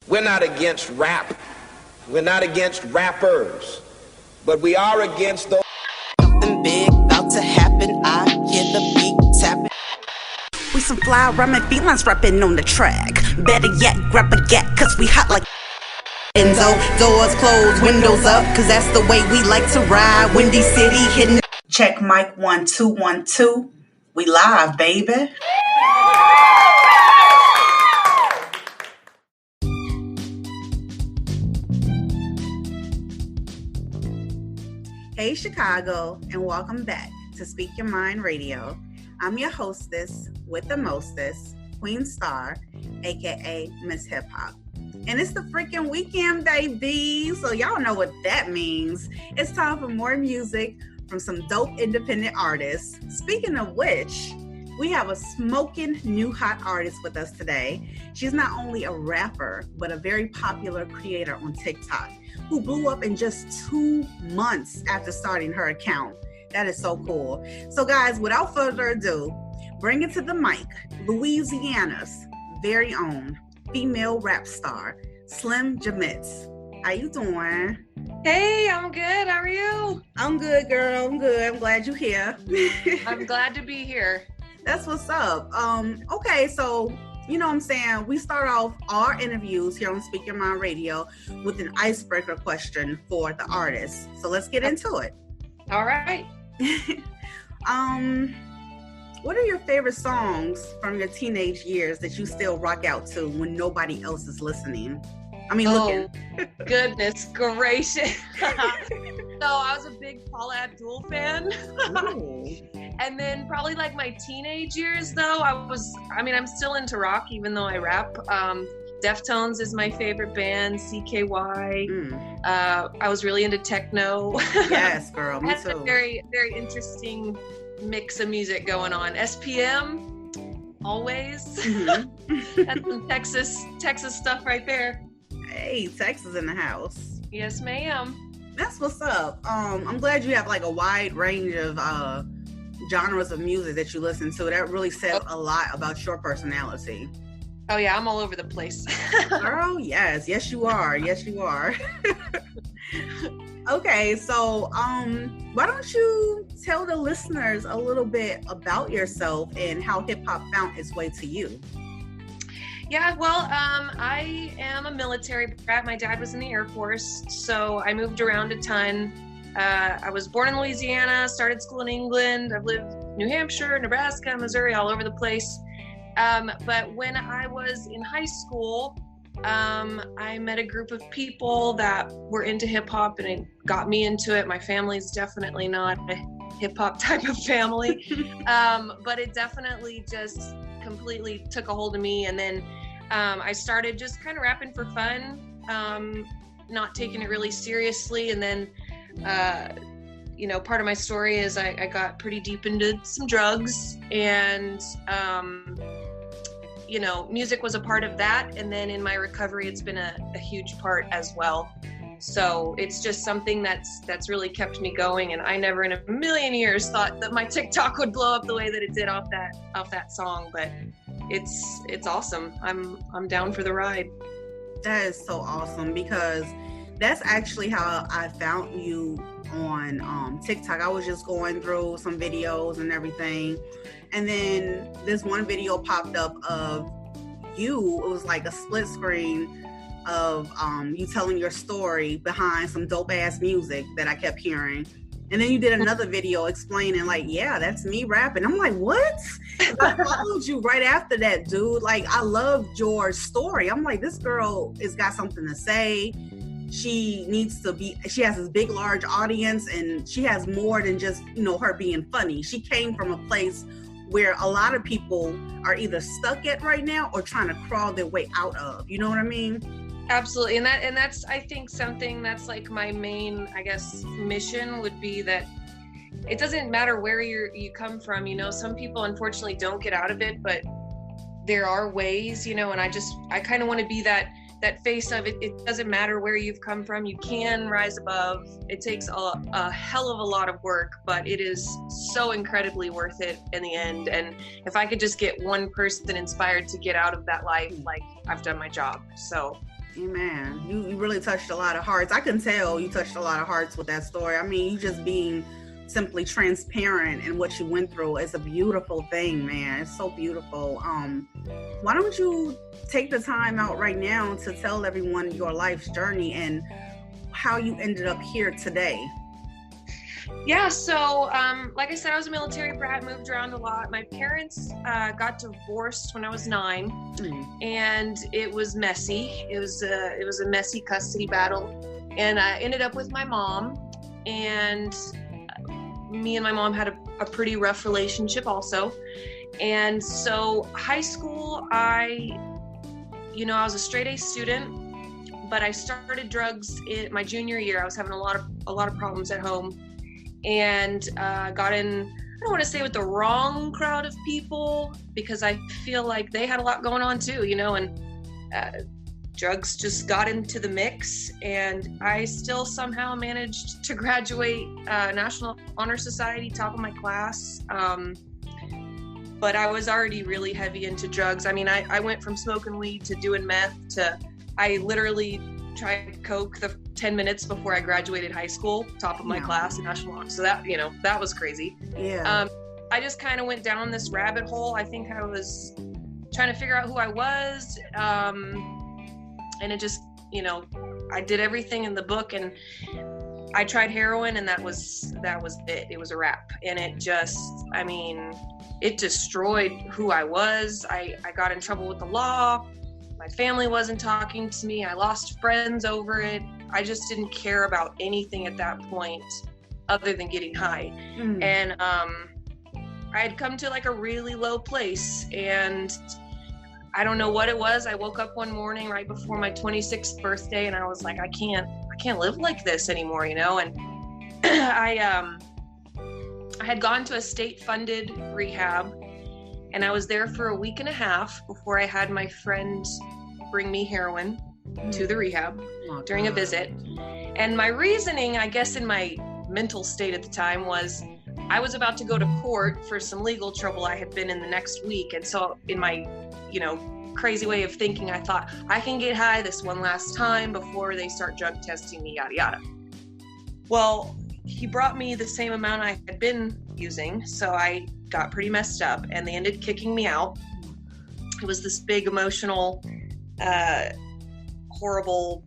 We're not against rap. We're not against rappers. But we are against those. Something big about to happen. I hear the beat tapping. We some fly rhyming felines rapping on the track. Better yet, grab a gat, cause we hot like Enzo. Doors closed, windows up, cause that's the way we like to ride. Windy City hitting. Check mic 1 2 1 2. We live, baby. Hey Chicago, and welcome back to Speak Your Mind Radio. I'm your hostess with the mostest, Queen Star, aka Miss Hip Hop. And it's the freaking weekend, baby. So y'all know what that means. It's time for more music from some dope independent artists. Speaking of which, we have a smoking new hot artist with us today. She's not only a rapper, but a very popular creator on TikTok who blew up in just 2 months after starting her account. That is so cool. So guys, without further ado, bring it to the mic, Louisiana's very own female rap star, Slimjimette. How you doing? Hey, I'm good. How are you? I'm good, girl. I'm good. I'm glad you're here. I'm glad to be here. That's what's up. Okay, so you know what I'm saying? We start off our interviews here on Speak Your Mind Radio with an icebreaker question for the artist. So let's get into it. All right. What are your favorite songs from your teenage years that you still rock out to when nobody else is listening? Looking. Goodness gracious. So I was a big Paula Abdul fan. And then probably like my teenage years though, I'm still into rock even though I rap. Deftones is my favorite band, CKY. I was really into techno. Yes, girl, me too. Had a very, very interesting mix of music going on. SPM, always. Mm-hmm. That's some Texas stuff right there. Hey, Texas in the house. Yes, ma'am. That's what's up. I'm glad you have like a wide range of genres of music that you listen to. That really says a lot about your personality. Oh yeah, I'm all over the place. Girl, yes you are. Yes, you are. Okay, so why don't you tell the listeners a little bit about yourself and how hip hop found its way to you? Yeah, well, I am a military brat. My dad was in the Air Force, so I moved around a ton. I was born in Louisiana, started school in England. I've lived in New Hampshire, Nebraska, Missouri, all over the place. But when I was in high school, I met a group of people that were into hip hop and it got me into it. My family's definitely not a hip hop type of family, but it definitely just completely took a hold of me. And then I started just kind of rapping for fun, not taking it really seriously. And then, part of my story is I got pretty deep into some drugs and, music was a part of that. And then in my recovery, it's been a huge part as well. So it's just something that's really kept me going. And I never in a million years thought that my TikTok would blow up the way that it did off that song. But it's awesome. I'm down for the ride. That is so awesome because that's actually how I found you on TikTok. I was just going through some videos and everything. And then this one video popped up of you. It was like a split screen of you telling your story behind some dope ass music that I kept hearing. And then you did another video explaining like, yeah, that's me rapping. I'm like, what? I followed you right after that, dude. Like, I loved your story. I'm like, this girl has got something to say. She has this big, large audience and she has more than just, her being funny. She came from a place where a lot of people are either stuck at right now or trying to crawl their way out of. You know what I mean? Absolutely. And that's, I think, something that's like my main, I guess, mission would be that it doesn't matter where you come from. Some people unfortunately don't get out of it, but there are ways, and I kind of want to be that face of it. It doesn't matter where you've come from. You can rise above. It takes a hell of a lot of work, but it is so incredibly worth it in the end. And if I could just get one person inspired to get out of that life, like, I've done my job. So Amen. You really touched a lot of hearts. I can tell you touched a lot of hearts with that story. I mean, you just being simply transparent in what you went through is a beautiful thing, man. It's so beautiful. Why don't you take the time out right now to tell everyone your life's journey and how you ended up here today? Yeah, so like I said, I was a military brat, moved around a lot. My parents got divorced when I was 9, and it was messy. It was a messy custody battle, and I ended up with my mom, and me and my mom had a pretty rough relationship also. And so high school, I was a straight A student, but I started drugs in my junior year. I was having a lot of problems at home. And got in, I don't want to say with the wrong crowd of people, because I feel like they had a lot going on too, and drugs just got into the mix, and I still somehow managed to graduate National Honor Society, top of my class. But I was already really heavy into drugs. I mean, I went from smoking weed to doing meth to, I literally tried coke the 10 minutes before I graduated high school, top of my class in National Honor. So that, that was crazy. Yeah. I just kind of went down this rabbit hole. I think I was trying to figure out who I was. And it just, I did everything in the book, and I tried heroin, and that was it. It was a wrap. And it just, it destroyed who I was. I got in trouble with the law. My family wasn't talking to me. I lost friends over it. I just didn't care about anything at that point other than getting high. And I had come to like a really low place, and I don't know what it was. I woke up one morning right before my 26th birthday, and I was like, I can't live like this anymore, and I had gone to a state-funded rehab, and I was there for a week and a half before I had my friend bring me heroin to the rehab during a visit. And my reasoning, I guess in my mental state at the time, was I was about to go to court for some legal trouble I had been in the next week. And so in my, crazy way of thinking, I thought, I can get high this one last time before they start drug testing me, yada, yada. Well, he brought me the same amount I had been using, so I got pretty messed up, and they ended kicking me out. It was this big emotional, horrible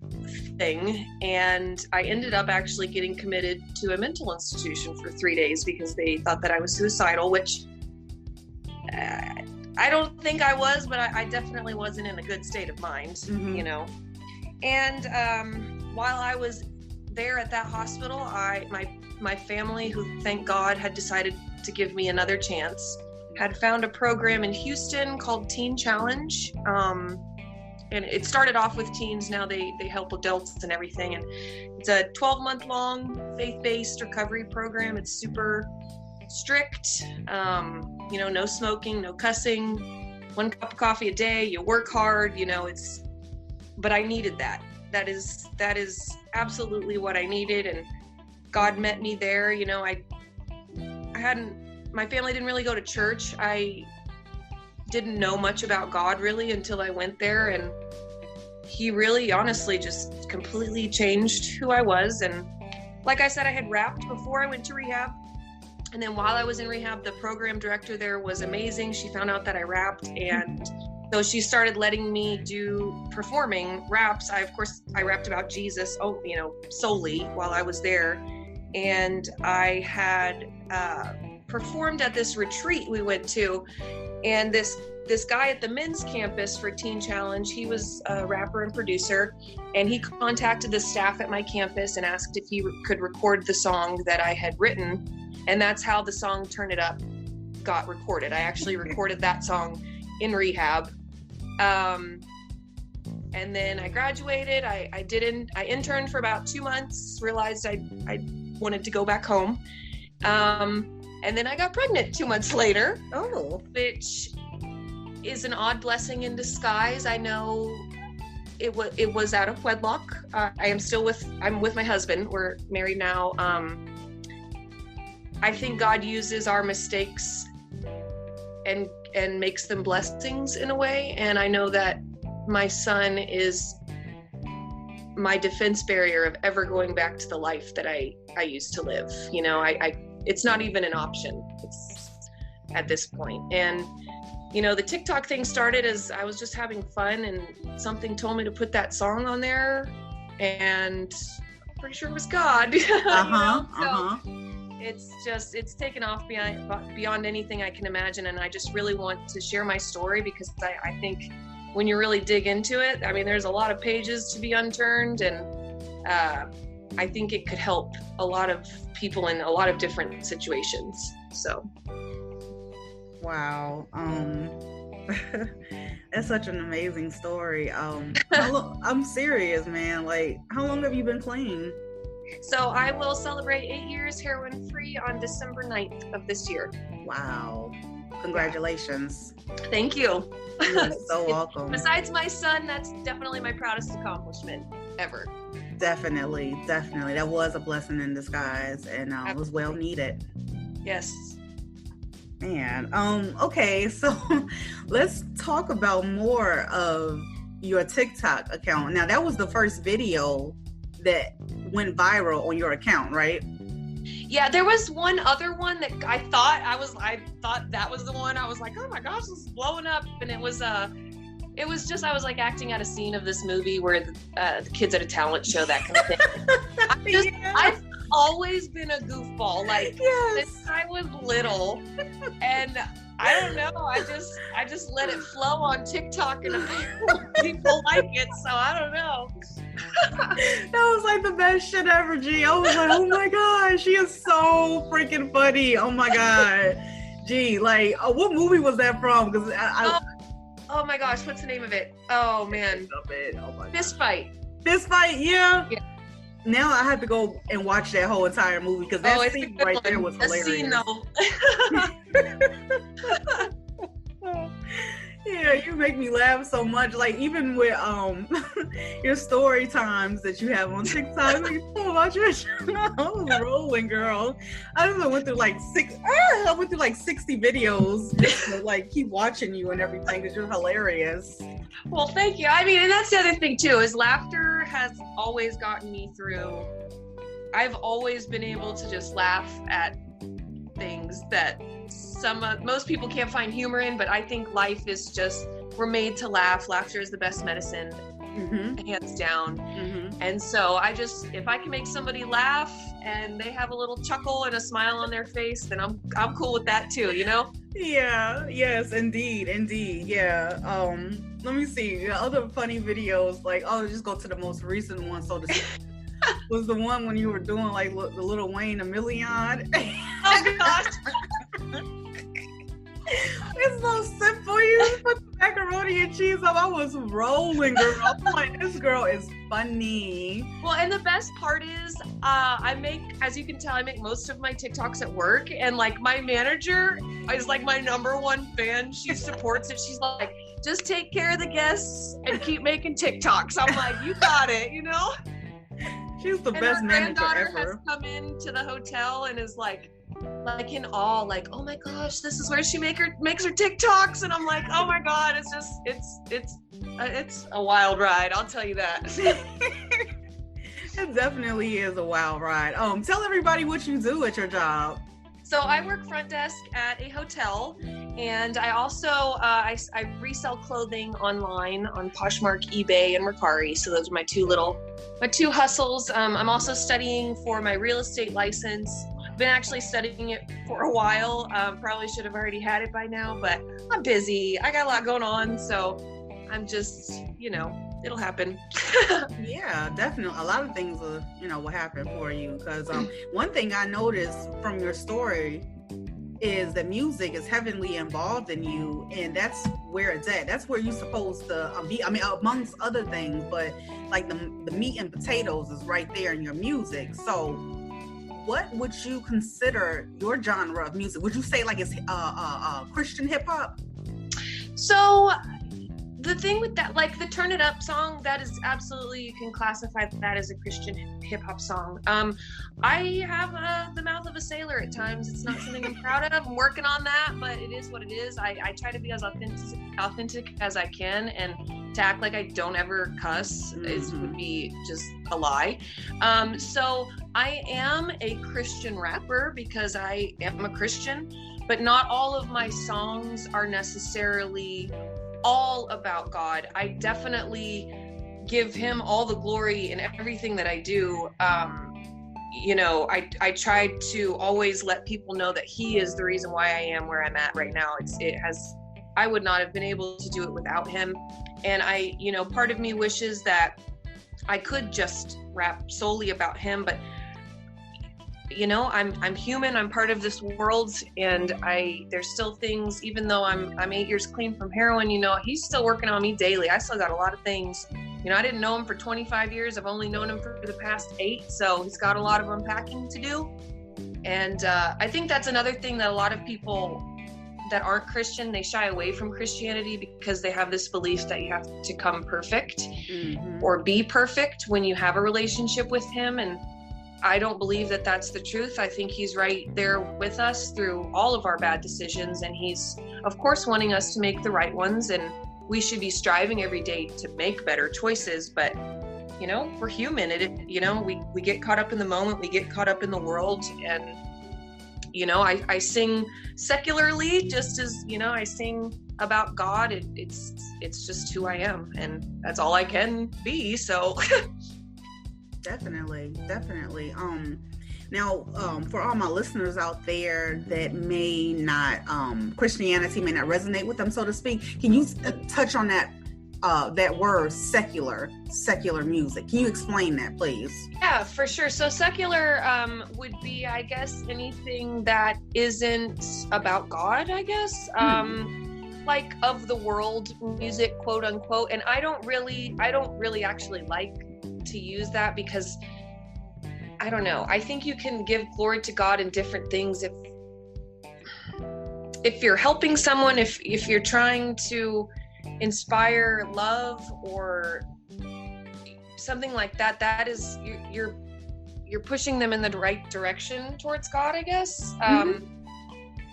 thing, and I ended up actually getting committed to a mental institution for 3 days because they thought that I was suicidal, which I don't think I was, but I definitely wasn't in a good state of mind, And while I was there at that hospital, my family, who thank God had decided to give me another chance, had found a program in Houston called Teen Challenge. And it started off with teens. Now they help adults and everything. And it's a 12-month-long faith-based recovery program. It's super strict. No smoking, no cussing, 1 cup of coffee a day. You work hard. But I needed that. That is absolutely what I needed, and God met me there. My family didn't really go to church. I didn't know much about God really until I went there, and he really honestly just completely changed who I was. And like I said, I had rapped before I went to rehab, and then while I was in rehab, the program director there was amazing. She found out that I rapped, and so she started letting me do performing raps. I rapped about Jesus, solely while I was there. And I had performed at this retreat we went to, and this guy at the men's campus for Teen Challenge, he was a rapper and producer, and he contacted the staff at my campus and asked if he could record the song that I had written. And that's how the song Turn It Up got recorded. I actually recorded that song in rehab. And then I graduated. I interned for about 2 months, realized I wanted to go back home. And then I got pregnant 2 months later. Oh. Which is an odd blessing in disguise. I know it was out of wedlock. I'm with my husband. We're married now. I think God uses our mistakes and makes them blessings in a way. And I know that my son is my defense barrier of ever going back to the life that I used to live. You know, it's not even an option. It's at this point. And, you know, the TikTok thing started as I was just having fun, and something told me to put that song on there, and I'm pretty sure it was God. It's taken off beyond anything I can imagine. And I just really want to share my story, because I think when you really dig into it, I mean, there's a lot of pages to be unturned, and I think it could help a lot of people in a lot of different situations. So. Wow. That's such an amazing story. I'm serious, man. Like, how long have you been clean? So I will celebrate 8 years heroin free on December 9th of this year. Wow. Congratulations. Thank you. You're so welcome. Besides my son, that's definitely my proudest accomplishment ever. Definitely. That was a blessing in disguise, and it was well needed. Yes. Man, okay, so let's talk about more of your TikTok account. Now, that was the first video that went viral on your account, right? Yeah, there was one other one that I thought that was the one. I was like, oh my gosh, this is blowing up. And it was just, I was like acting out a scene of this movie where the kids at a talent show, that kind of thing. I've always been a goofball, like since I was little, and I don't know, I just let it flow on TikTok, and people like it, so I don't know. That was like the best shit ever, G. I was like, oh my god, she is so freaking funny. Oh my god, G. Like, what movie was that from? Because oh my gosh, what's the name of it? Oh man, Fist Fight. Yeah. Now I have to go and watch that whole entire movie, because that scene right there was hilarious. Scene, though. Yeah, you make me laugh so much. Like, even with your story times that you have on TikTok, like, oh, about your I was rolling, girl. I went through like 60 videos just to like keep watching you and everything, because you're hilarious. Well, thank you. I mean, and that's the other thing too, is laughter has always gotten me through. I've always been able to just laugh at things that most people can't find humor in, but I think life is just, we're made to laugh. Laughter is the best medicine, hands down. And so if I can make somebody laugh and they have a little chuckle and a smile on their face, then I'm cool with that too, you know? Yeah, yes, indeed, yeah. Let me see, other funny videos, like, just go to the most recent one, so to speak. Was the one when you were doing like the Lil Wayne a million. Oh gosh. It's so simple. You just put the macaroni and cheese up. I was rolling, girl. I'm like, this girl is funny. Well, and the best part is, as you can tell, I make most of my TikToks at work, and like my manager is like my #1 fan. She supports it. She's like, just take care of the guests and keep making TikToks. I'm like, you got it, you know? She's the best manager ever. Has come into the hotel and is like in awe, like, oh my gosh, this is where she makes her TikToks, and I'm like, oh my god, it's a wild ride, I'll tell you that. It definitely is a wild ride. Tell everybody what you do at your job. So I work front desk at a hotel, and I also I resell clothing online on Poshmark, eBay, and Mercari. So those are my two hustles. I'm also studying for my real estate license. I've been actually studying it for a while. Probably should have already had it by now, but I'm busy. I got a lot going on, so I'm just, it'll happen. Yeah, definitely. A lot of things will happen for you, because one thing I noticed from your story is that music is heavily involved in you, and that's where it's at. That's where you're supposed to be. I mean, amongst other things, but like the meat and potatoes is right there in your music. So what would you consider your genre of music? Would you say like it's Christian hip hop? So the thing with that, like the Turn It Up song, that is absolutely, you can classify that as a Christian hip hop song. I have the mouth of a sailor at times. It's not something I'm proud of. I'm working on that, but it is what it is. I try to be as authentic as I can, and to act like I don't ever cuss would be just a lie. So I am a Christian rapper because I am a Christian, but not all of my songs are necessarily all about God. I definitely give him all the glory in everything that I do. You know, I try to always let people know that he is the reason why I am where I'm at right now. I would not have been able to do it without him. And you know, part of me wishes that I could just rap solely about him, but you know, I'm human, I'm part of this world, and there's still things, even though I'm 8 years clean from heroin, you know, he's still working on me daily. I still got a lot of things. You know, I didn't know him for 25 years. I've only known him for the past 8. So he's got a lot of unpacking to do. And I think that's another thing that a lot of people that aren't Christian, they shy away from Christianity because they have this belief that you have to come perfect or be perfect when you have a relationship with him. And I don't believe that that's the truth. I think he's right there with us through all of our bad decisions. And he's, of course, wanting us to make the right ones. And we should be striving every day to make better choices. But, you know, we're human. You know, we get caught up in the moment. We get caught up in the world. And, you know, I sing secularly just as, you know, I sing about God. It's just who I am. And that's all I can be. So... Definitely. Now, for all my listeners out there that may not, Christianity may not resonate with them, so to speak, can you touch on that word secular music? Can you explain that, please? Yeah, for sure. So secular would be, I guess, anything that isn't about God, I guess. Like of the world music, quote unquote. And I don't really actually like to use that because I don't know. I think you can give glory to God in different things. If you're helping someone, if you're trying to inspire love or something like that, that is you're pushing them in the right direction towards God, I guess.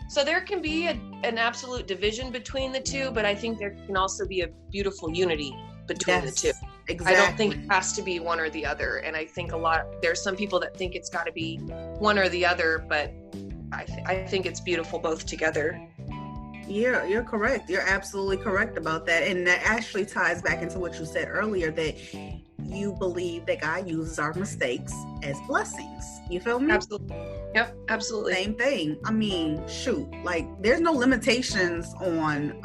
So there can be an absolute division between the two, but I think there can also be a beautiful unity between the two. Exactly. I don't think it has to be one or the other. And I think there's some people that think it's got to be one or the other, but I think it's beautiful both together. Yeah, you're correct. You're absolutely correct about that. And that actually ties back into what you said earlier, that you believe that God uses our mistakes as blessings. You feel me? Absolutely. Yep, absolutely. Same thing. I mean, shoot, like there's no limitations on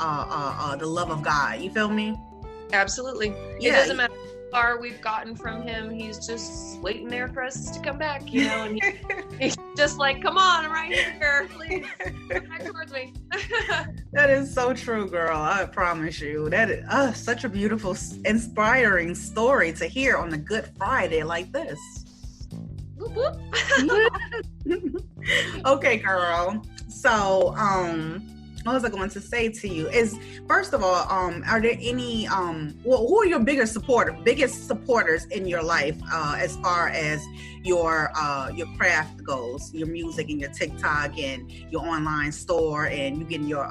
the love of God. You feel me? Absolutely. Yeah. It doesn't matter how far we've gotten from him. He's just waiting there for us to come back, you know, and he's just like, come on, I'm right here, please come back towards me. That is so true, girl. I promise you. That is such a beautiful, inspiring story to hear on a Good Friday like this. Whoop, whoop. Okay, girl. So, what was I going to say to you is, first of all, are there any, who are your biggest supporters in your life as far as your craft goes, your music and your TikTok and your online store and you getting your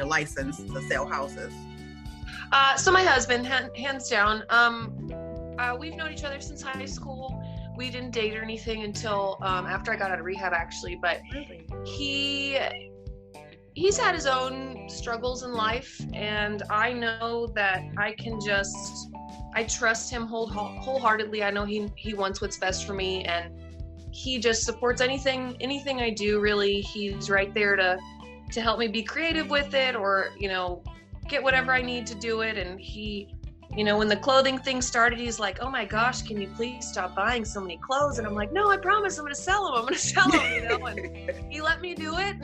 license to sell houses? So my husband, hands down, we've known each other since high school. We didn't date or anything until after I got out of rehab, actually, but he's had his own struggles in life, and I know that I trust him wholeheartedly. I know he wants what's best for me, and he just supports anything I do, really. He's right there to help me be creative with it, or, you know, get whatever I need to do it. And he, you know, when the clothing thing started, he's like, oh my gosh, can you please stop buying so many clothes? And I'm like, no, I promise, I'm going to sell them, you know, and he let me do it,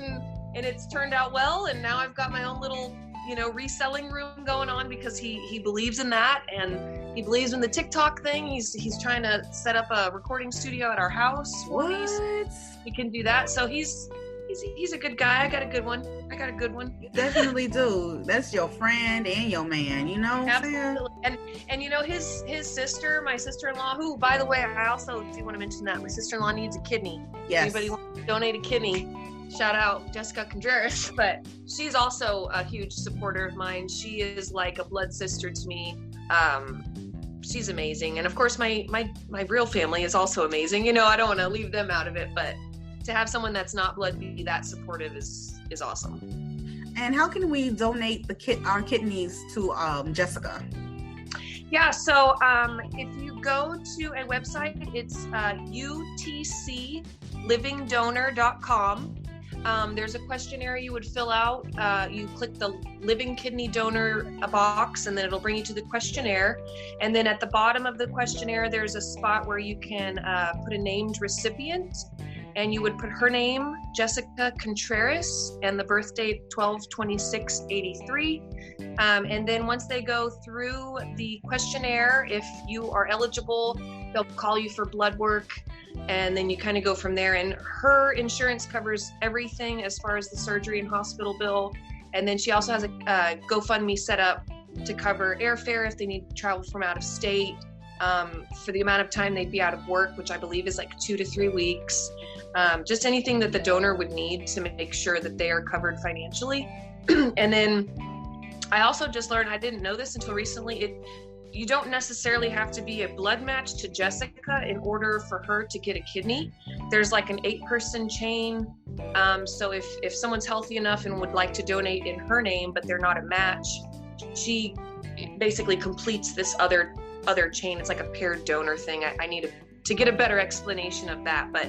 and it's turned out well. And now I've got my own little, you know, reselling room going on because he believes in that, and he believes in the TikTok thing. He's trying to set up a recording studio at our house. What? He can do that. So he's a good guy. I got a good one. You definitely do. That's your friend and your man, you know? Absolutely. And you know, his sister, my sister-in-law, who, by the way, I also do want to mention that my sister-in-law needs a kidney. Yes. Anybody want to donate a kidney? shout out Jessica Contreras, but she's also a huge supporter of mine. She is like a blood sister to me. She's amazing. And of course my real family is also amazing. You know, I don't want to leave them out of it, but to have someone that's not blood be that supportive is awesome. And how can we donate our kidneys to Jessica? Yeah, so if you go to a website, it's utclivingdonor.com. There's a questionnaire you would fill out. You click the living kidney donor box, and then it'll bring you to the questionnaire. And then at the bottom of the questionnaire, there's a spot where you can put a named recipient. And you would put her name, Jessica Contreras, and the birth date 12/26/83. And then once they go through the questionnaire, if you are eligible, they'll call you for blood work, and then you kind of go from there. And her insurance covers everything as far as the surgery and hospital bill. And then she also has a GoFundMe set up to cover airfare if they need to travel from out of state. For the amount of time they'd be out of work, which I believe is like 2 to 3 weeks. Just anything that the donor would need to make sure that they are covered financially. And then I also just learned, I didn't know this until recently, you don't necessarily have to be a blood match to Jessica in order for her to get a kidney. There's like an 8-person chain. So if someone's healthy enough and would like to donate in her name, but they're not a match, she basically completes this other chain. It's like a paired donor thing. I need to get a better explanation of that, but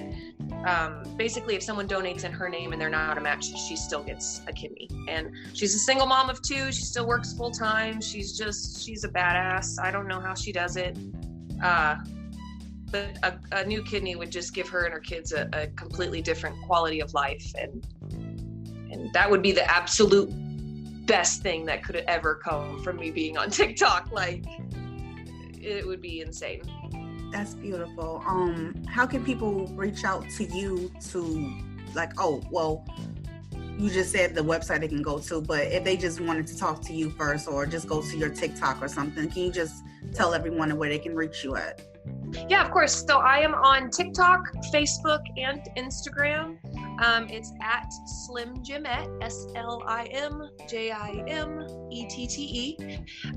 basically if someone donates in her name and they're not a match, she still gets a kidney. And she's a single mom of 2. She still works full time. She's a badass. I don't know how she does it, but a new kidney would just give her and her kids a completely different quality of life, and that would be the absolute best thing that could ever come from me being on TikTok. Like, it would be insane. That's beautiful. How can people reach out to you to, like, you just said the website they can go to, but if they just wanted to talk to you first or just go to your TikTok or something, can you just tell everyone where they can reach you at? Yeah, of course. So I am on TikTok, Facebook, and Instagram. It's at Slimjimette, SLIMJIMETTE.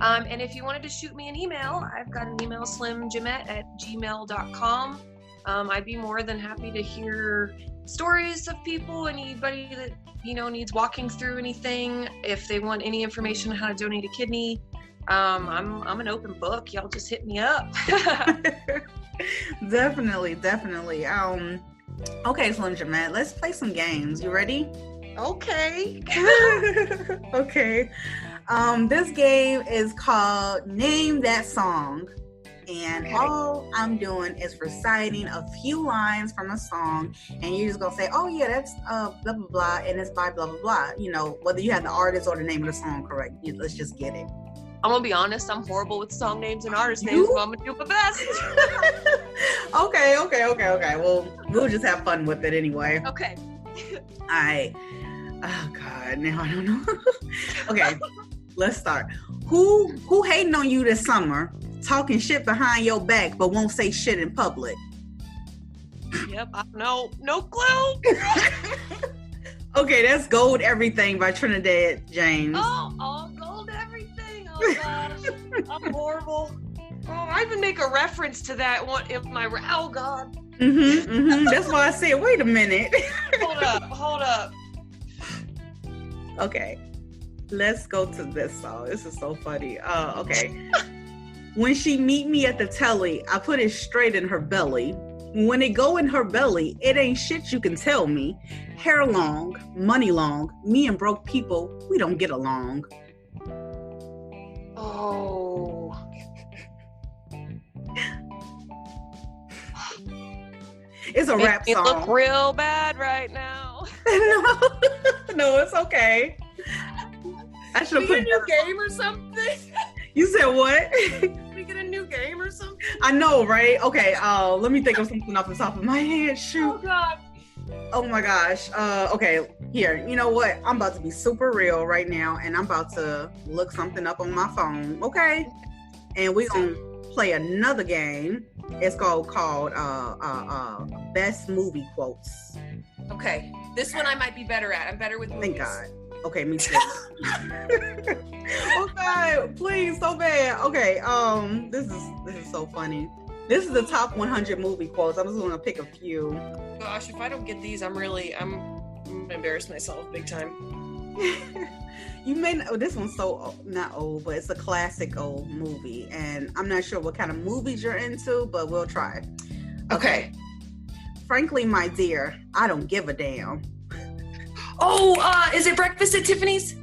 And if you wanted to shoot me an email, I've got an email, slimjimette@gmail.com. I'd be more than happy to hear stories of people, anybody that, needs walking through anything. If they want any information on how to donate a kidney, I'm an open book. Y'all just hit me up. Definitely. Okay, Slimjimette, let's play some games. You ready? Okay. Okay. This game is called Name That Song. And all I'm doing is reciting a few lines from a song, and you're just gonna say, oh yeah, that's blah blah blah, and it's by blah blah blah. Whether you have the artist or the name of the song correct. Let's just get it. I'm gonna be honest, I'm horrible with song names and artist names, but I'm gonna do my best. Okay. Well, we'll just have fun with it anyway. Okay. All right. Oh God, now I don't know. Okay, let's start. Who hating on you this summer, talking shit behind your back, but won't say shit in public? Yep, no clue. Okay, that's Gold Everything by Trinidad James. Oh, Gold Everything. Oh gosh, I'm horrible. Oh, I even make a reference to that one in my. Oh God. That's why I said, wait a minute. Hold up. Okay, let's go to this song. This is so funny. Okay. When she meet me at the telly, I put it straight in her belly. When it go in her belly, it ain't shit you can tell me. Hair long, money long, me and broke people, we don't get along. Oh. It's a rap song. You look real bad right now. No, it's okay. I should have put a new game or something. You said what? We get a new game or something? I know, right? Okay, let me think of something off the top of my head. Shoot. Oh God. Oh my gosh. Okay, here. You know what? I'm about to be super real right now, and I'm about to look something up on my phone. Okay? And we're gonna play another game. It's called Best Movie Quotes. Okay, this one I might be better at. I'm better with movies. Thank God. Okay, me too. Okay, please, so bad. Okay, this is so funny. This is the top 100 movie quotes. I'm just gonna pick a few. Gosh, if I don't get these, I'm gonna embarrass myself big time. You may know this one's not old, but it's a classic old movie, and I'm not sure what kind of movies you're into, but we'll try. Okay. Frankly, my dear, I don't give a damn. Oh, is it Breakfast at Tiffany's?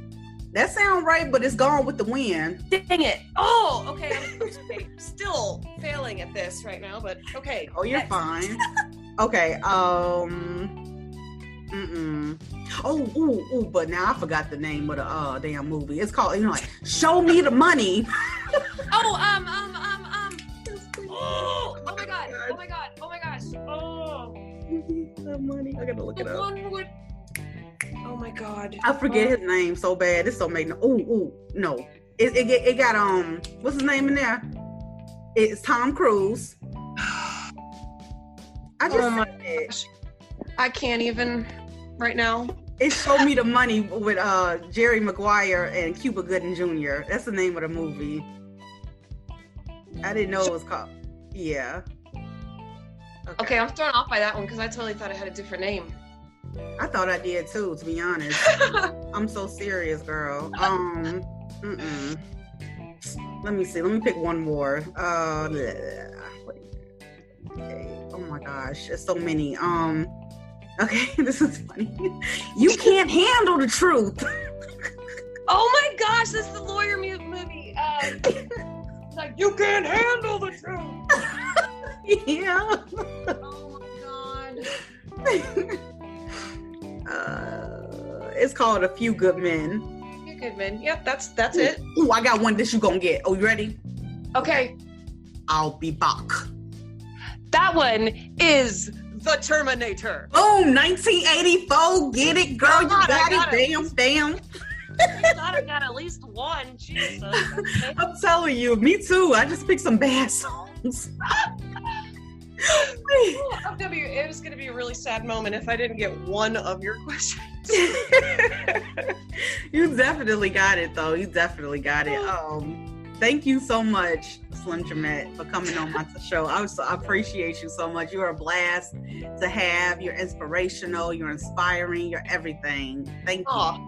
That sounds right, but it's Gone with the Wind. Dang it. Oh, okay. I'm still failing at this right now, but okay. Oh, you're fine. Okay. But now I forgot the name of the damn movie. It's called, like Show Me the Money. Oh my god. Oh my god. Oh my gosh. Oh. The money. I gotta look it up. Oh my god. I forget his name so bad. This don't make no. No. It got what's his name in there? It's Tom Cruise. I just said it. Gosh. I can't even right now. It Show Me the Money with Jerry Maguire and Cuba Gooding Jr. That's the name of the movie. I didn't know it was called. Yeah. Okay, I'm thrown off by that one because I totally thought it had a different name. I thought I did too, to be honest. I'm so serious, girl. Let me see. Let me pick one more. Okay. Oh my gosh, there's so many. Okay, this is funny. You can't handle the truth. Oh my gosh, this is the lawyer movie. Like, you can't handle the truth. Yeah. Oh my god. It's called A Few Good Men. Few Good Men. Yep, that's it. Ooh, I got one that you gonna get. Oh, you ready? Okay. I'll be back. That one is The Terminator. Boom, 1984. Get it, girl. You got it. Damn. I thought I got at least one. Jesus. Okay. I'm telling you, me too. I just picked some bad songs. It was going to be a really sad moment if I didn't get one of your questions. You definitely got it, though. You definitely got it. Thank you so much, Slimjimette, for coming on my show. I appreciate you so much. You're a blast to have. You're inspirational. You're inspiring. You're everything. Thank you. Oh,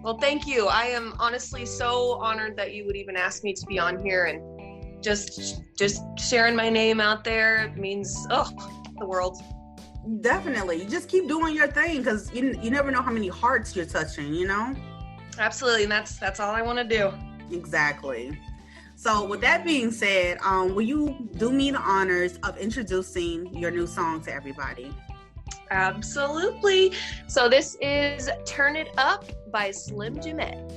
well, thank you. I am honestly so honored that you would even ask me to be on here, and just sharing my name out there means the world. Definitely. You just keep doing your thing, because you never know how many hearts you're touching, you know? Absolutely. And that's all I want to do. Exactly. So with that being said, will you do me the honors of introducing your new song to everybody? Absolutely. So this is Turn It Up by Slimjimette.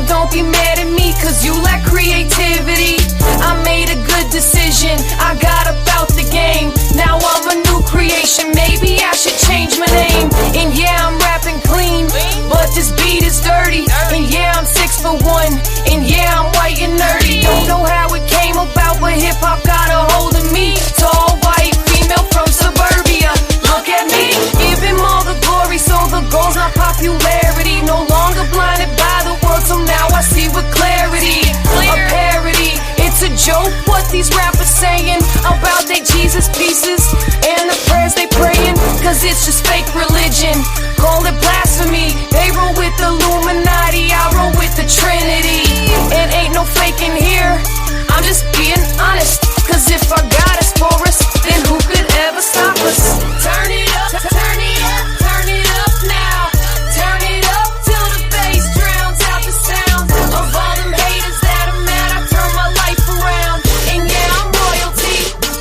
Don't be mad at me, cause you lack creativity. I made a good decision, I got about the game. Now I'm a new creation, maybe I should change my name. And yeah, I'm rapping clean, but this beat is dirty. And yeah, I'm 6'1", and yeah, I'm white and nerdy. Don't know how it came about, but hip-hop got a hold of me. Tall, white, female from suburbia. Look at me, give him all the glory, so the goal's not popularity. No longer blinded by the world, so now I see with clarity. A parody, it's a joke what these rappers saying about their Jesus pieces and the prayers they praying, cause it's just fake religion. Call it blasphemy. They roll with the Illuminati, I roll with the Trinity. And ain't no faking here, I'm just being honest. Cause if our God is for us, then who could ever stop us? Turn it up, turn it up, turn it up now. Turn it up till the bass drowns out the sound of all them haters that are mad. I turn my life around, and yeah, I'm royalty,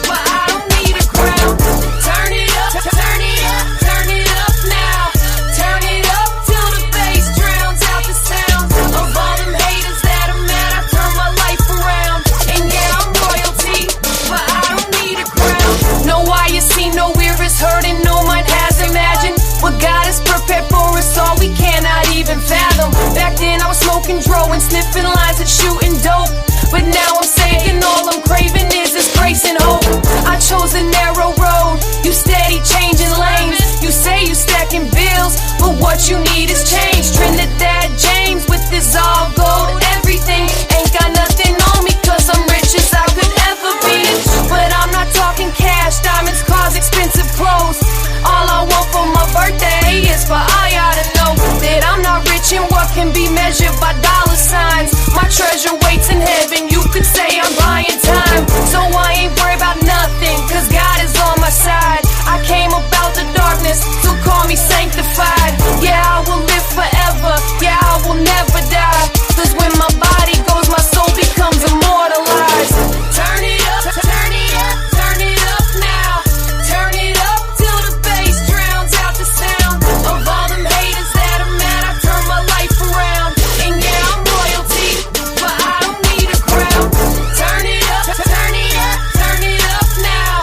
but I don't need a crown. Turn it up, turn it up, turn it up now. Turn it up till the bass drowns out the sound of all them haters that are mad. I turn my life around, and yeah, I'm royalty, but I don't need a crown. No eye has seen, no ear has heard, and no mind has imagined what God has prepared for us all we cannot even fathom. Back then I was smoking dro and sniffing lines and shooting dope, but now I'm saying all I'm craving is His grace and hope. I chose a narrow road, you steady changing lanes. You say you stacking bills, but what you need is change. Trinidad James with this all gold everything. Ain't got nothing on me cause I'm rich as I could ever be. But I'm not talking cash, diamonds, cars, expensive clothes. All I want for my birthday is for all y'all to know that I'm not rich in what can be measured by dollar signs. My treasure waits in heaven, you could say I'm buying time. So I ain't worried about nothing, cause God is on my side. I came about the darkness, so call me sanctified. Yeah, I will live forever, yeah, I will never die. Cause when my body goes, my soul becomes immortalized. Turn it up, turn it up, turn it up now. Turn it up till the bass drowns out the sound of all them haters that are mad. I turn my life around, and yeah, I'm royalty, but I don't need a crown. Turn it up, turn it up, turn it up now.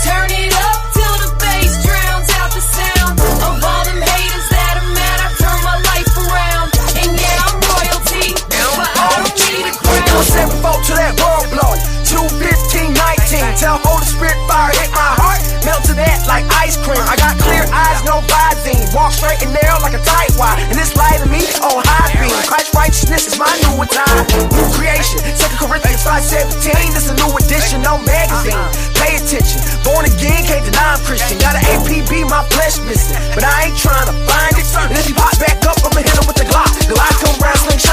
Turn it up till the bass drowns out the sound of all them haters that are mad. I turn my life around, and yeah, I'm royalty, but I don't need a crown. 7-4 to that world blowing. 2-15-19. Tell Holy Spirit fire hit my heart. Melt to that like ice cream. I got clear eyes, no visine. Walk straight and narrow like a tight wire. And this light of me on high beam. Christ's righteousness is my new attire. New creation. 2 Corinthians 5:17. This a new edition, no magazine. Pay attention. Born again, can't deny I'm Christian. Got an APB, my flesh missing, but I ain't trying to find it. And if he pop back up, I'ma hit him with the Glock. The light come round, slingshot.